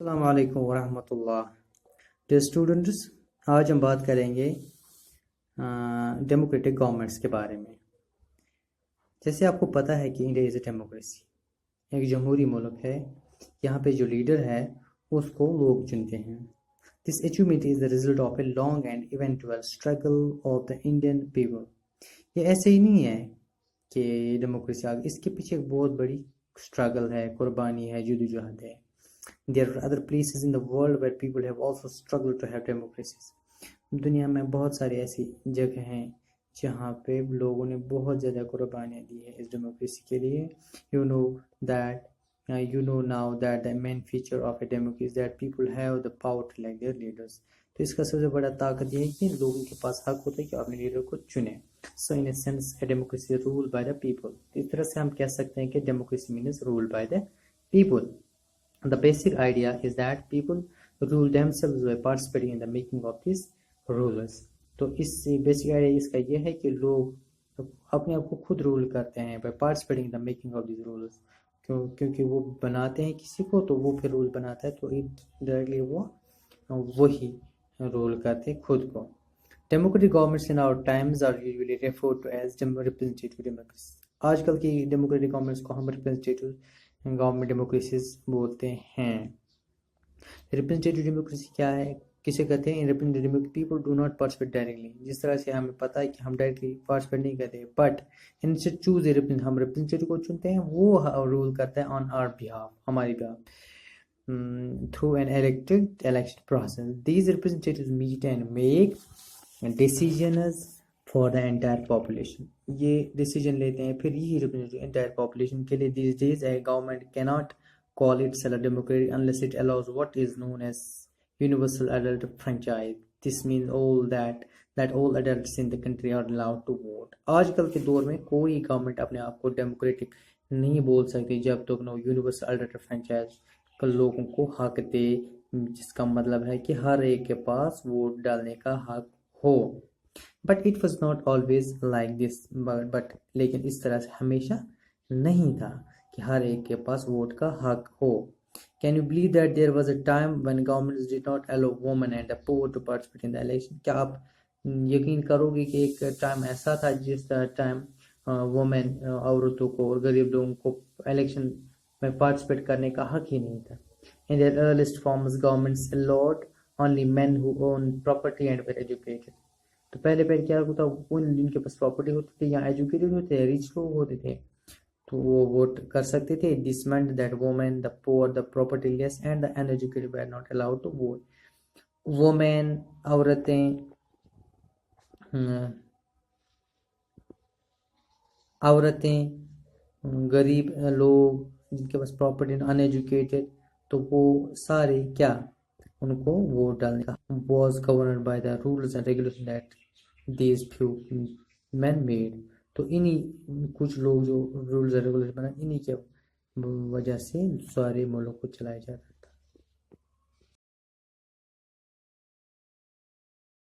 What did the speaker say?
अस्सलाम वालेकुम वरहमतुल्लाह। Dear students, आज हम बात करेंगे डेमोक्रेटिक गवर्नमेंट्स के बारे में। जैसे आपको पता है कि इंडिया इज़ ए डेमोक्रेसी, एक जमहूरी मुल्क है। यहाँ पे जो लीडर है उसको लोग चुनते हैं। This achievement is the result of a long and eventual struggle of the Indian people. ये ऐसे ही नहीं है कि डेमोक्रेसी आ गई, इसके पीछे एक बहुत बड़ी स्ट्रगल है, कुर्बानी है, जद्दोजहद है। There are other places in the world where people have also struggled to have democracies. दुनिया में बहुत सारी ऐसी जगह हैं जहाँ पे लोगों ने बहुत ज़्यादा कुर्बानियाँ दी है इस डेमोक्रेसी के लिए। You know that you know now that the main feature of a democracy is that people have the power to elect their leaders. तो इसका सबसे बड़ा ताकत ये है कि लोगों के पास हक होता है कि अपने लीडर को चुने। So in a sense, a democracy is ruled by the people. इस तरह से हम कह सकते हैं कि democracy means ruled by the people. The basic idea is that people rule themselves by participating in the making of these rules. तो इससे बेसिक आइडिया इसका ये है कि लोग अपने आप को खुद रूल करते हैं by participating in the making of these rules. क्योंकि वो बनाते हैं किसी को, तो वो फिर रूल बनाता है, तो डायरेक्टली वो वही रूल करते हैं खुद को। Democratic governments in our times are usually referred to as representative democracy. आजकल की डेमोक्रेटिक गवर्नमेंट्स को हम रिप्रेजेंटेटिव गवर्नमेंट डेमोक्रेसीज बोलते हैं। रिप्रेजेंटेटिव डेमोक्रेसी क्या है, किसे कहते हैं? Representative people do not participate directly. जिस तरह से हमें पता है कि हम डायरेक्टली पार्टिसिपेट नहीं करते, बट इनसे चूज ए रिप्रेजेंट, हम रिप्रेजेंटेटिव को चुनते हैं, वो रूल करता है ऑन आवर बिहाफ, हमारी behalf, through an elected election process. These representatives meet and make decisions for the entire population. ये डिसीजन लेते हैं, फिर यही रिप्रेजेंटेटिव एंटायर पॉपुलेशन के लिए। This days a government can not call itself a democracy unless it allows what is known as universal adult franchise. This means all adults in the country are allowed to vote. आजकल के दौर में कोई government अपने आप को democratic नहीं बोल सकती जब तक नो यूनिवर्सल अडल्ट फ्रेंचाइज का लोगों को हक दे, जिसका मतलब है कि हर एक के पास वोट डालने का हक हो। But it was not always like this, but लेकिन इस तरह से हमेशा नहीं था कि हर एक के पास वोट का हक हो। Can you believe that there was a time when governments did not allow women and the poor to participate in the election? क्या आप यकीन करोगे कि एक टाइम ऐसा था जिस टाइम वुमेन, औरतों को और गरीब लोगों को इलेक्शन में पार्टिसिपेट करने का हक ही नहीं था? In their earliest forms governments allowed only men who own property and were educated. तो पहले क्या होता, उन जिनके पास प्रॉपर्टी होती थी या एजुकेटेड होते, रिच लोग होते थे, तो वो वोट कर सकते थे। This meant that women, the poor, the propertyless and the uneducated were not allowed to vote. Women, औरतें, गरीब लोग जिनके पास प्रॉपर्टी, अनएजुकेटेड, तो वो सारे क्या, उनको वोट डालने का was governed by the rules and regulation that these few man made. तो इन्हीं कुछ लोग जो रूल्स एंड रेगुलेशन बनाए, इन्हीं के वजह से सारे मुल्क को चलाया जाता है।